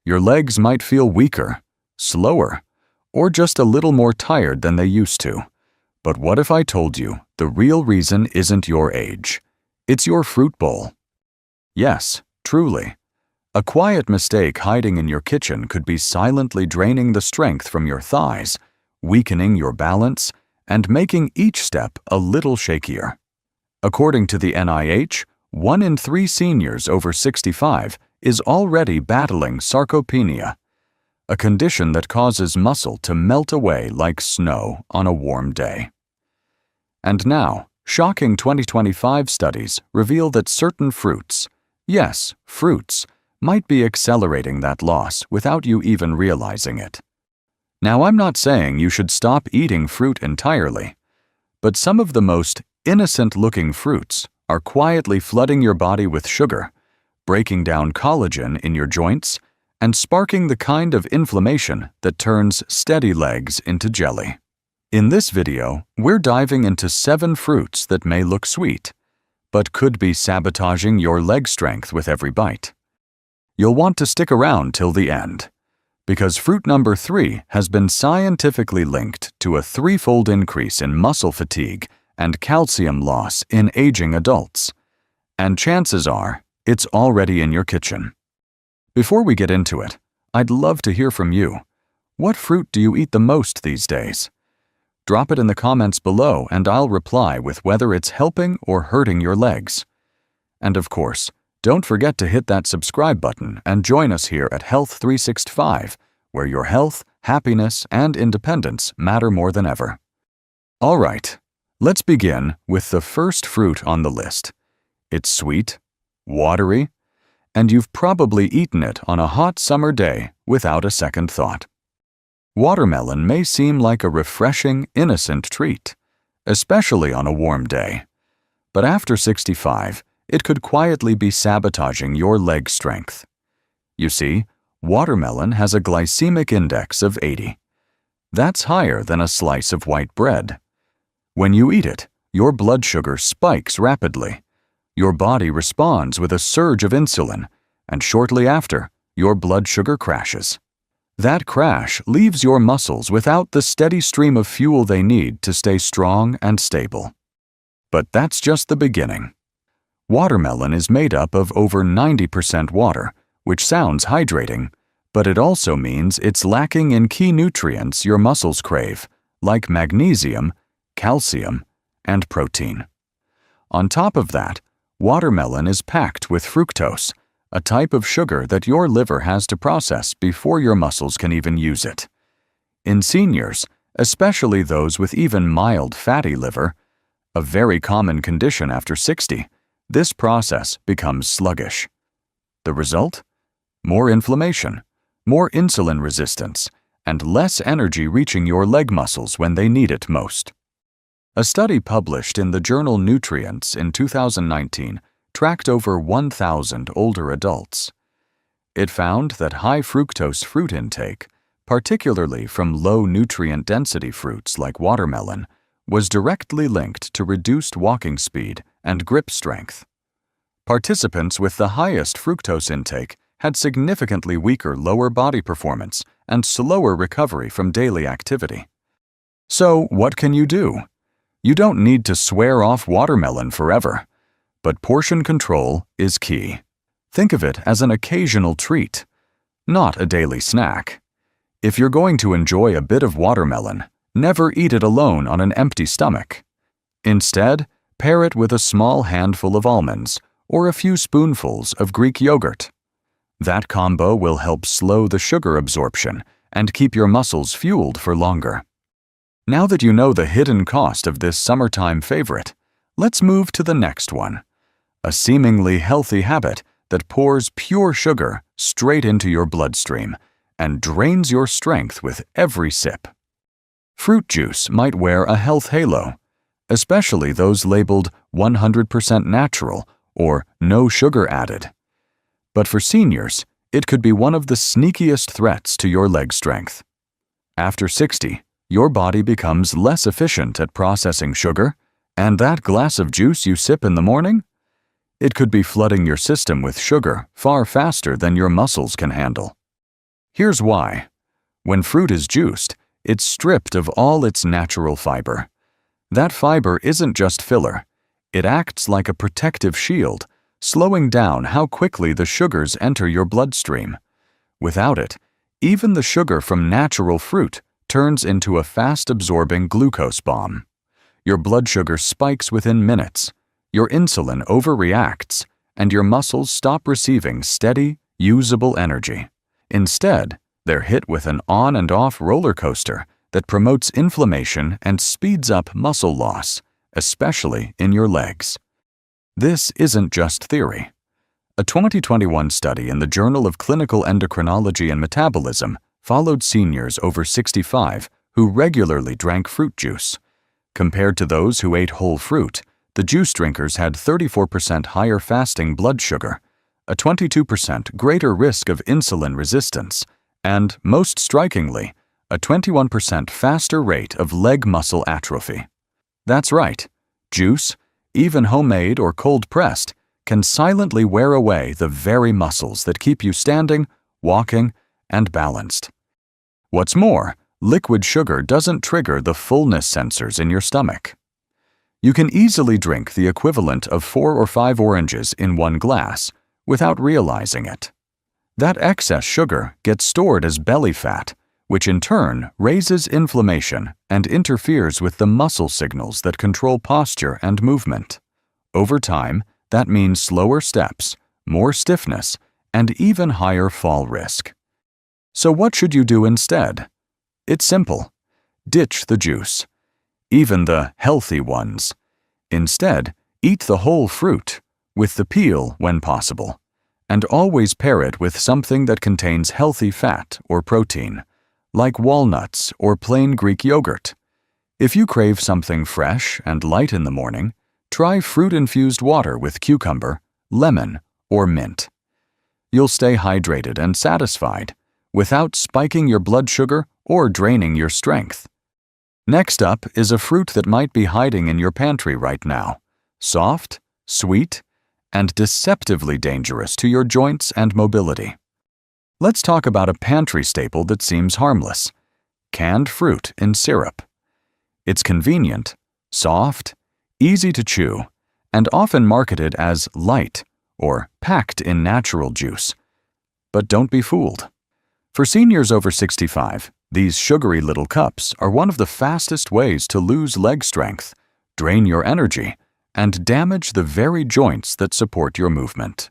Your legs might feel weaker, slower, or just a little more tired than they used to. But what if I told you the real reason isn't your age? It's your fruit bowl. Yes, truly. A quiet mistake hiding in your kitchen could be silently draining the strength from your thighs, weakening your balance, and making each step a little shakier. According to the NIH, 1 in 3 seniors over 65 is already battling sarcopenia, a condition that causes muscle to melt away like snow on a warm day. And now, shocking 2025 studies reveal that certain fruits, yes, fruits, might be accelerating that loss without you even realizing it. Now, I'm not saying you should stop eating fruit entirely, but some of the most innocent-looking fruits are quietly flooding your body with sugar, breaking down collagen in your joints, and sparking the kind of inflammation that turns steady legs into jelly. In this video, we're diving into 7 fruits that may look sweet, but could be sabotaging your leg strength with every bite. You'll want to stick around till the end, because fruit number 3 has been scientifically linked to a 3-fold increase in muscle fatigue and calcium loss in aging adults. And chances are, it's already in your kitchen. Before we get into it, I'd love to hear from you. What fruit do you eat the most these days? Drop it in the comments below and I'll reply with whether it's helping or hurting your legs. And of course, don't forget to hit that subscribe button and join us here at Health 365, where your health, happiness, and independence matter more than ever. All right, let's begin with the first fruit on the list. It's sweet, watery, and you've probably eaten it on a hot summer day without a second thought. Watermelon may seem like a refreshing, innocent treat, especially on a warm day. But after 65, it could quietly be sabotaging your leg strength. You see, watermelon has a glycemic index of 80. That's higher than a slice of white bread. When you eat it, your blood sugar spikes rapidly. Your body responds with a surge of insulin, and shortly after, your blood sugar crashes. That crash leaves your muscles without the steady stream of fuel they need to stay strong and stable. But that's just the beginning. Watermelon is made up of over 90% water, which sounds hydrating, but it also means it's lacking in key nutrients your muscles crave, like magnesium, calcium, and protein. On top of that, watermelon is packed with fructose, a type of sugar that your liver has to process before your muscles can even use it. In seniors, especially those with even mild fatty liver, a very common condition after 60, this process becomes sluggish. The result? More inflammation, more insulin resistance, and less energy reaching your leg muscles when they need it most. A study published in the journal Nutrients in 2019 tracked over 1,000 older adults. It found that high fructose fruit intake, particularly from low nutrient density fruits like watermelon, was directly linked to reduced walking speed and grip strength. Participants with the highest fructose intake had significantly weaker lower body performance and slower recovery from daily activity. So, what can you do? You don't need to swear off watermelon forever, but portion control is key. Think of it as an occasional treat, not a daily snack. If you're going to enjoy a bit of watermelon, never eat it alone on an empty stomach. Instead, pair it with a small handful of almonds or a few spoonfuls of Greek yogurt. That combo will help slow the sugar absorption and keep your muscles fueled for longer. Now that you know the hidden cost of this summertime favorite, let's move to the next one, a seemingly healthy habit that pours pure sugar straight into your bloodstream and drains your strength with every sip. Fruit juice might wear a health halo, especially those labeled 100% natural or no sugar added. But for seniors, it could be one of the sneakiest threats to your leg strength. After 60, your body becomes less efficient at processing sugar, and that glass of juice you sip in the morning? It could be flooding your system with sugar far faster than your muscles can handle. Here's why. When fruit is juiced, it's stripped of all its natural fiber. That fiber isn't just filler. It acts like a protective shield, slowing down how quickly the sugars enter your bloodstream. Without it, even the sugar from natural fruit turns into a fast-absorbing glucose bomb. Your blood sugar spikes within minutes, your insulin overreacts, and your muscles stop receiving steady, usable energy. Instead, they're hit with an on and off roller coaster that promotes inflammation and speeds up muscle loss, especially in your legs. This isn't just theory. A 2021 study in the Journal of Clinical Endocrinology and Metabolism followed seniors over 65 who regularly drank fruit juice. Compared to those who ate whole fruit, the juice drinkers had 34% higher fasting blood sugar, a 22% greater risk of insulin resistance, and, most strikingly, a 21% faster rate of leg muscle atrophy. That's right, juice, even homemade or cold-pressed, can silently wear away the very muscles that keep you standing, walking, and balanced. What's more, liquid sugar doesn't trigger the fullness sensors in your stomach. You can easily drink the equivalent of 4 or 5 oranges in one glass without realizing it. That excess sugar gets stored as belly fat, which in turn raises inflammation and interferes with the muscle signals that control posture and movement. Over time, that means slower steps, more stiffness, and even higher fall risk. So what should you do instead? It's simple. Ditch the juice, even the healthy ones. Instead, eat the whole fruit, with the peel when possible, and always pair it with something that contains healthy fat or protein, like walnuts or plain Greek yogurt. If you crave something fresh and light in the morning, try fruit-infused water with cucumber, lemon, or mint. You'll stay hydrated and satisfied without spiking your blood sugar or draining your strength. Next up is a fruit that might be hiding in your pantry right now, soft, sweet, and deceptively dangerous to your joints and mobility. Let's talk about a pantry staple that seems harmless: canned fruit in syrup. It's convenient, soft, easy to chew, and often marketed as light or packed in natural juice. But don't be fooled. For seniors over 65, these sugary little cups are one of the fastest ways to lose leg strength, drain your energy, and damage the very joints that support your movement.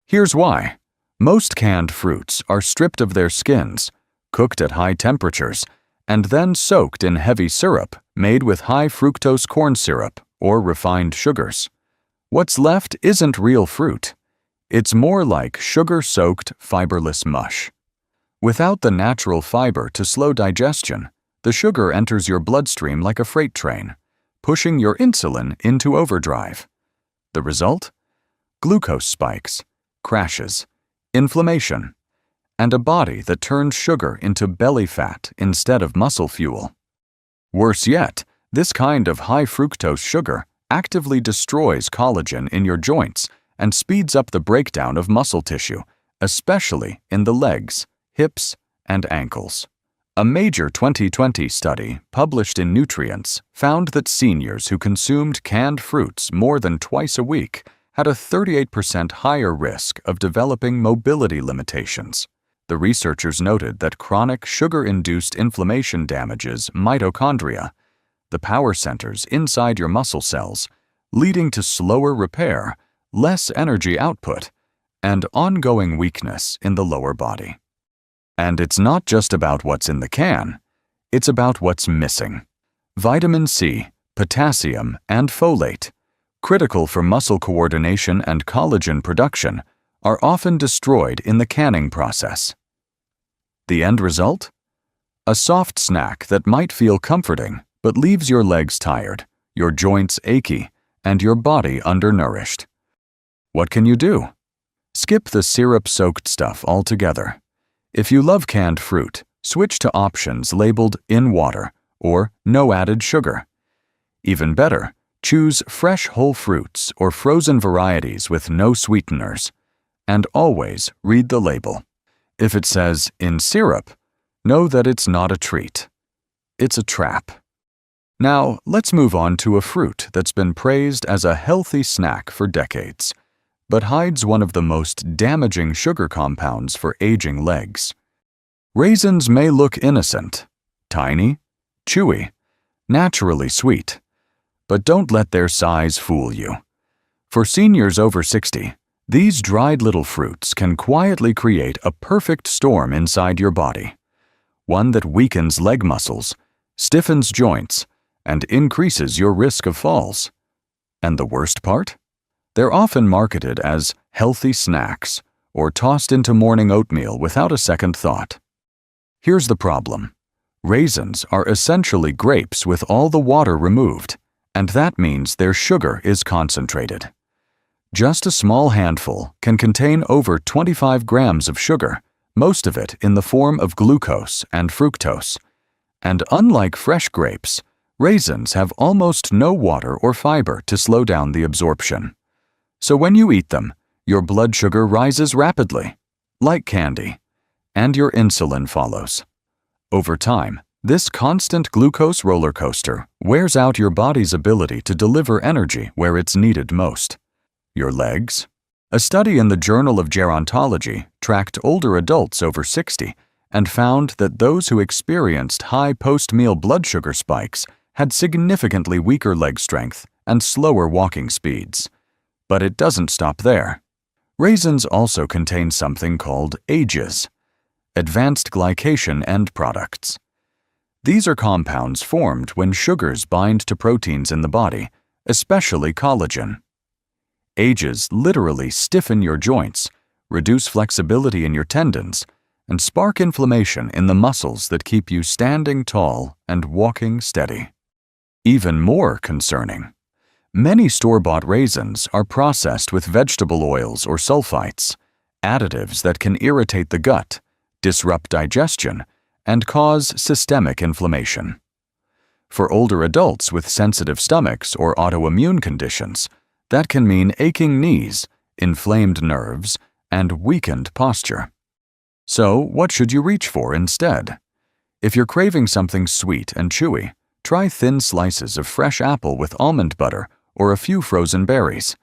Here's why. Most canned fruits are stripped of their skins, cooked at high temperatures, and then soaked in heavy syrup made with high fructose corn syrup or refined sugars. What's left isn't real fruit. It's more like sugar-soaked, fiberless mush. Without the natural fiber to slow digestion, the sugar enters your bloodstream like a freight train, pushing your insulin into overdrive. The result? Glucose spikes, crashes, inflammation, and a body that turns sugar into belly fat instead of muscle fuel. Worse yet, this kind of high fructose sugar actively destroys collagen in your joints and speeds up the breakdown of muscle tissue, especially in the legs, hips, and ankles. A major 2020 study published in Nutrients found that seniors who consumed canned fruits more than twice a week had a 38% higher risk of developing mobility limitations. The researchers noted that chronic sugar-induced inflammation damages mitochondria, the power centers inside your muscle cells, leading to slower repair, less energy output, and ongoing weakness in the lower body. And it's not just about what's in the can, it's about what's missing. Vitamin C, potassium, and folate, critical for muscle coordination and collagen production, are often destroyed in the canning process. The end result? A soft snack that might feel comforting but leaves your legs tired, your joints achy, and your body undernourished. What can you do? Skip the syrup-soaked stuff altogether. If you love canned fruit, switch to options labeled in water or no added sugar. Even better, choose fresh whole fruits or frozen varieties with no sweeteners. And always read the label. If it says in syrup, know that it's not a treat. It's a trap. Now, let's move on to a fruit that's been praised as a healthy snack for decades, but hides one of the most damaging sugar compounds for aging legs. Raisins may look innocent, tiny, chewy, naturally sweet, but don't let their size fool you. For seniors over 60, these dried little fruits can quietly create a perfect storm inside your body, one that weakens leg muscles, stiffens joints, and increases your risk of falls. And the worst part? They're often marketed as healthy snacks or tossed into morning oatmeal without a second thought. Here's the problem. Raisins are essentially grapes with all the water removed, and that means their sugar is concentrated. Just a small handful can contain over 25 grams of sugar, most of it in the form of glucose and fructose. And unlike fresh grapes, raisins have almost no water or fiber to slow down the absorption. So when you eat them, your blood sugar rises rapidly, like candy, and your insulin follows. Over time, this constant glucose roller coaster wears out your body's ability to deliver energy where it's needed most. Your legs? A study in the Journal of Gerontology tracked older adults over 60 and found that those who experienced high post-meal blood sugar spikes had significantly weaker leg strength and slower walking speeds. But it doesn't stop there. Raisins also contain something called AGEs, advanced glycation end products. These are compounds formed when sugars bind to proteins in the body, especially collagen. AGEs literally stiffen your joints, reduce flexibility in your tendons, and spark inflammation in the muscles that keep you standing tall and walking steady. Even more concerning, many store-bought raisins are processed with vegetable oils or sulfites, additives that can irritate the gut, disrupt digestion, and cause systemic inflammation. For older adults with sensitive stomachs or autoimmune conditions, that can mean aching knees, inflamed nerves, and weakened posture. So, what should you reach for instead? If you're craving something sweet and chewy, try thin slices of fresh apple with almond butter or a few frozen berries.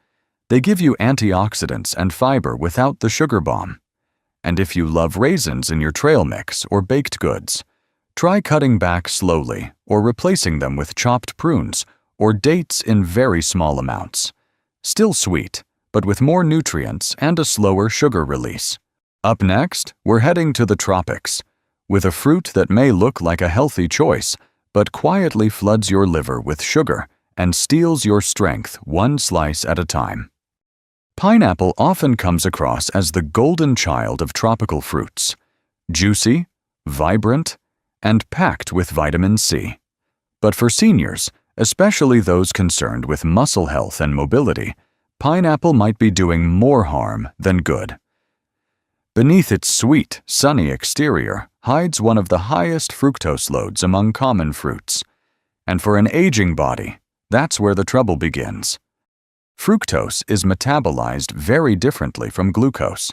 They give you antioxidants and fiber without the sugar bomb. And if you love raisins in your trail mix or baked goods, try cutting back slowly or replacing them with chopped prunes or dates in very small amounts. Still sweet, but with more nutrients and a slower sugar release. Up next, we're heading to the tropics, with a fruit that may look like a healthy choice, but quietly floods your liver with sugar and steals your strength one slice at a time. Pineapple often comes across as the golden child of tropical fruits, juicy, vibrant, and packed with vitamin C. But for seniors, especially those concerned with muscle health and mobility, pineapple might be doing more harm than good. Beneath its sweet, sunny exterior hides one of the highest fructose loads among common fruits. And for an aging body, that's where the trouble begins. Fructose is metabolized very differently from glucose.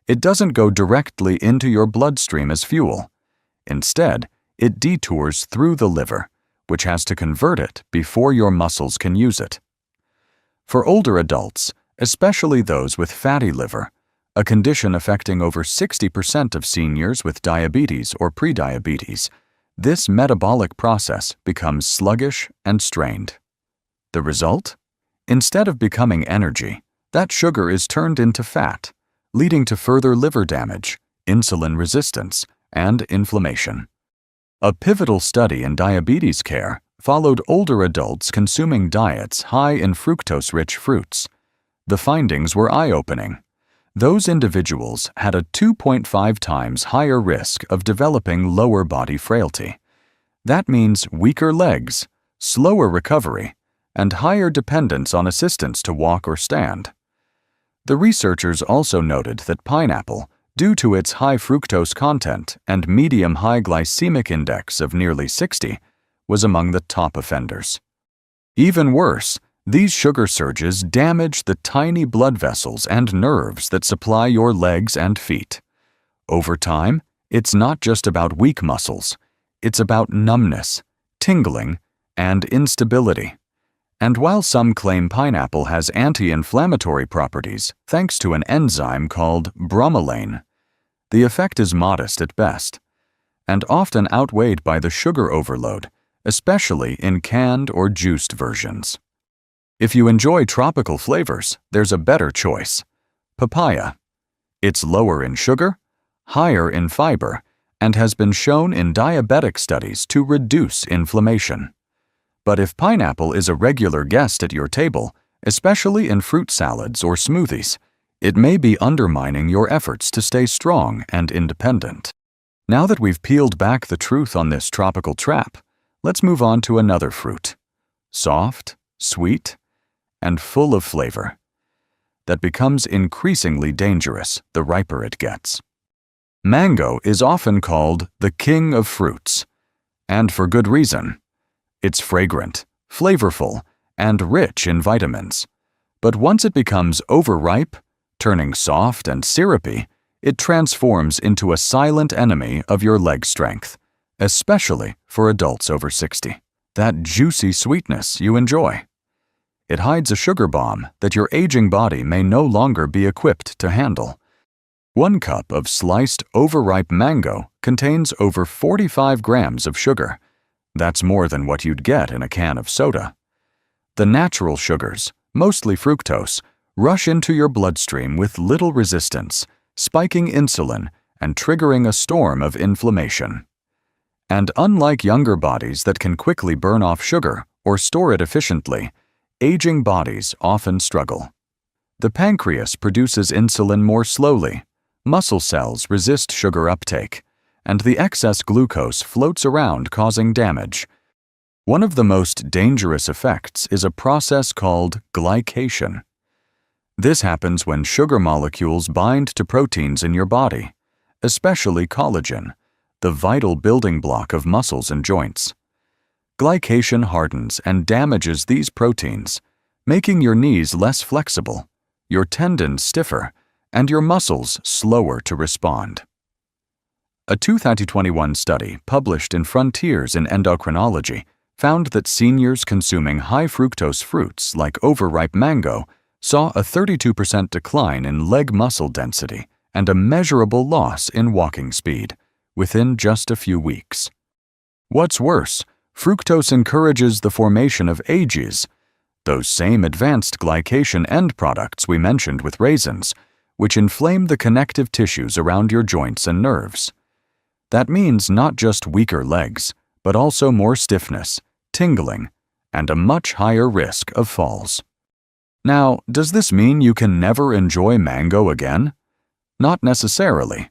It doesn't go directly into your bloodstream as fuel. Instead, it detours through the liver, which has to convert it before your muscles can use it. For older adults, especially those with fatty liver, a condition affecting over 60% of seniors with diabetes or prediabetes, this metabolic process becomes sluggish and strained. The result? Instead of becoming energy, that sugar is turned into fat, leading to further liver damage, insulin resistance, and inflammation. A pivotal study in diabetes care followed older adults consuming diets high in fructose-rich fruits. The findings were eye-opening. Those individuals had a 2.5 times higher risk of developing lower body frailty. That means weaker legs, slower recovery, and higher dependence on assistance to walk or stand. The researchers also noted that pineapple, due to its high fructose content and medium-high glycemic index of nearly 60, was among the top offenders. Even worse, these sugar surges damage the tiny blood vessels and nerves that supply your legs and feet. Over time, it's not just about weak muscles. It's about numbness, tingling, and instability. And while some claim pineapple has anti-inflammatory properties thanks to an enzyme called bromelain, the effect is modest at best, and often outweighed by the sugar overload, especially in canned or juiced versions. If you enjoy tropical flavors, there's a better choice: papaya. It's lower in sugar, higher in fiber, and has been shown in diabetic studies to reduce inflammation. But if pineapple is a regular guest at your table, especially in fruit salads or smoothies, it may be undermining your efforts to stay strong and independent. Now that we've peeled back the truth on this tropical trap, let's move on to another fruit. Soft, sweet, and full of flavor. That becomes increasingly dangerous the riper it gets. Mango is often called the king of fruits, and for good reason. It's fragrant, flavorful, and rich in vitamins. But once it becomes overripe, turning soft and syrupy, it transforms into a silent enemy of your leg strength, especially for adults over 60. That juicy sweetness you enjoy. It hides a sugar bomb that your aging body may no longer be equipped to handle. 1 cup of sliced overripe mango contains over 45 grams of sugar. That's more than what you'd get in a can of soda. The natural sugars, mostly fructose, rush into your bloodstream with little resistance, spiking insulin and triggering a storm of inflammation. And unlike younger bodies that can quickly burn off sugar or store it efficiently, aging bodies often struggle. The pancreas produces insulin more slowly, muscle cells resist sugar uptake, and the excess glucose floats around causing damage. One of the most dangerous effects is a process called glycation. This happens when sugar molecules bind to proteins in your body, especially collagen, the vital building block of muscles and joints. Glycation hardens and damages these proteins, making your knees less flexible, your tendons stiffer, and your muscles slower to respond. A 2021 study published in Frontiers in Endocrinology found that seniors consuming high fructose fruits like overripe mango saw a 32% decline in leg muscle density and a measurable loss in walking speed within just a few weeks. What's worse, fructose encourages the formation of AGEs, those same advanced glycation end products we mentioned with raisins, which inflame the connective tissues around your joints and nerves. That means not just weaker legs, but also more stiffness, tingling, and a much higher risk of falls. Now, does this mean you can never enjoy mango again? Not necessarily.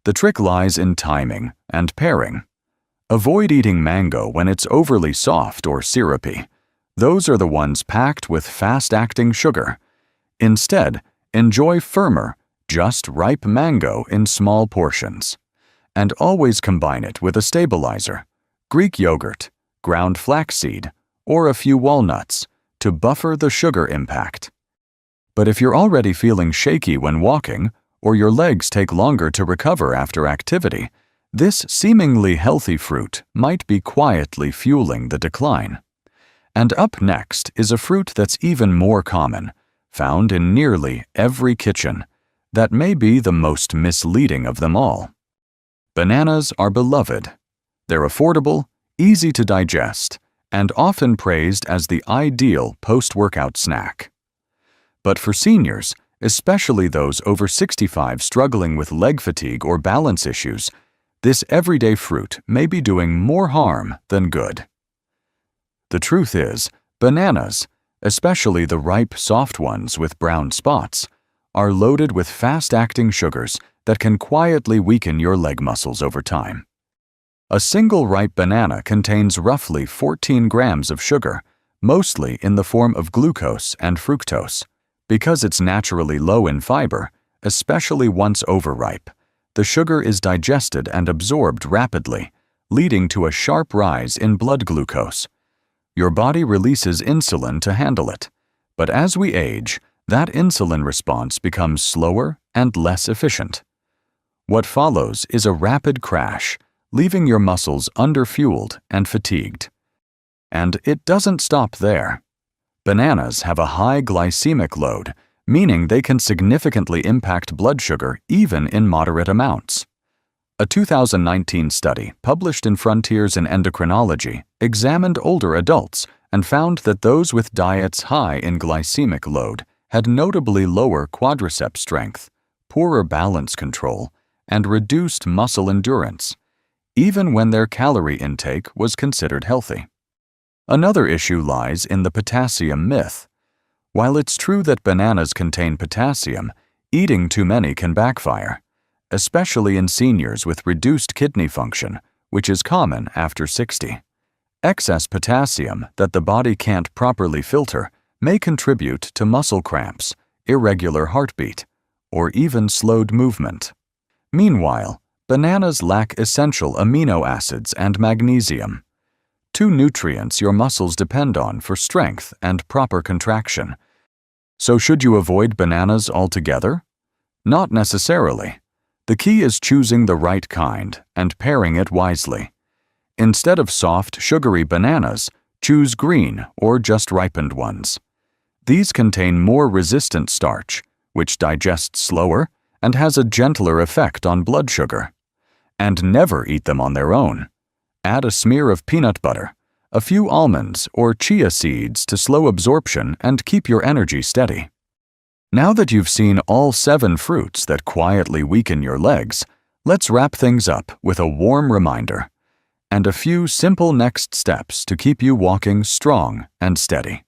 The trick lies in timing and pairing. Avoid eating mango when it's overly soft or syrupy. Those are the ones packed with fast-acting sugar. Instead, enjoy firmer, just ripe mango in small portions. And always combine it with a stabilizer, Greek yogurt, ground flaxseed, or a few walnuts to buffer the sugar impact. But if you're already feeling shaky when walking, or your legs take longer to recover after activity, this seemingly healthy fruit might be quietly fueling the decline. And up next is a fruit that's even more common, found in nearly every kitchen, that may be the most misleading of them all. Bananas are beloved. They're affordable, easy to digest, and often praised as the ideal post-workout snack. But for seniors, especially those over 65 struggling with leg fatigue or balance issues, this everyday fruit may be doing more harm than good. The truth is, bananas, especially the ripe, soft ones with brown spots, are loaded with fast-acting sugars that can quietly weaken your leg muscles over time. A single ripe banana contains roughly 14 grams of sugar, mostly in the form of glucose and fructose. Because it's naturally low in fiber, especially once overripe, the sugar is digested and absorbed rapidly, leading to a sharp rise in blood glucose. Your body releases insulin to handle it, but as we age, that insulin response becomes slower and less efficient. What follows is a rapid crash, leaving your muscles underfueled and fatigued. And it doesn't stop there. Bananas have a high glycemic load, meaning they can significantly impact blood sugar even in moderate amounts. A 2019 study published in Frontiers in Endocrinology examined older adults and found that those with diets high in glycemic load had notably lower quadricep strength, poorer balance control, and reduced muscle endurance, even when their calorie intake was considered healthy. Another issue lies in the potassium myth. While it's true that bananas contain potassium, eating too many can backfire, especially in seniors with reduced kidney function, which is common after 60. Excess potassium that the body can't properly filter may contribute to muscle cramps, irregular heartbeat, or even slowed movement. Meanwhile, bananas lack essential amino acids and magnesium, two nutrients your muscles depend on for strength and proper contraction. So should you avoid bananas altogether? Not necessarily. The key is choosing the right kind and pairing it wisely. Instead of soft, sugary bananas, choose green or just ripened ones. These contain more resistant starch, which digests slower and has a gentler effect on blood sugar. And never eat them on their own. Add a smear of peanut butter, a few almonds or chia seeds to slow absorption and keep your energy steady. Now that you've seen all 7 fruits that quietly weaken your legs, let's wrap things up with a warm reminder and a few simple next steps to keep you walking strong and steady.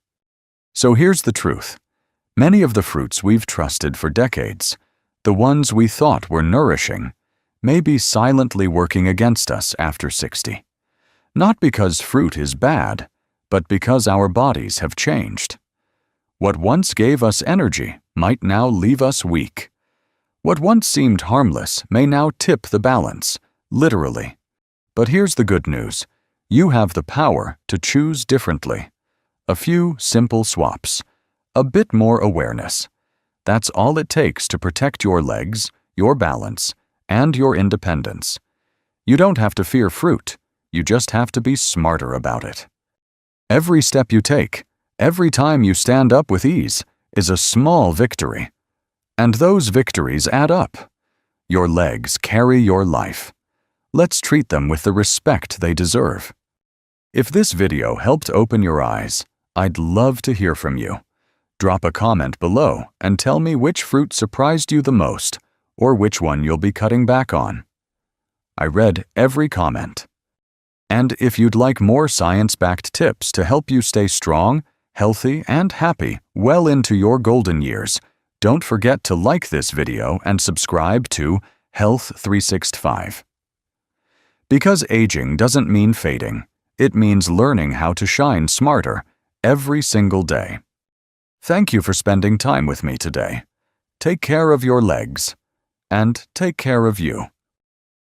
So here's the truth. Many of the fruits we've trusted for decades, the ones we thought were nourishing, may be silently working against us after 60. Not because fruit is bad, but because our bodies have changed. What once gave us energy might now leave us weak. What once seemed harmless may now tip the balance, literally. But here's the good news. You have the power to choose differently. A few simple swaps. A bit more awareness. That's all it takes to protect your legs, your balance, and your independence. You don't have to fear fruit. You just have to be smarter about it. Every step you take, every time you stand up with ease, is a small victory. And those victories add up. Your legs carry your life. Let's treat them with the respect they deserve. If this video helped open your eyes, I'd love to hear from you. Drop a comment below and tell me which fruit surprised you the most or which one you'll be cutting back on. I read every comment. And if you'd like more science-backed tips to help you stay strong, healthy, and happy well into your golden years, don't forget to like this video and subscribe to Health 365. Because aging doesn't mean fading, it means learning how to shine smarter every single day. Thank you for spending time with me today. Take care of your legs, and take care of you.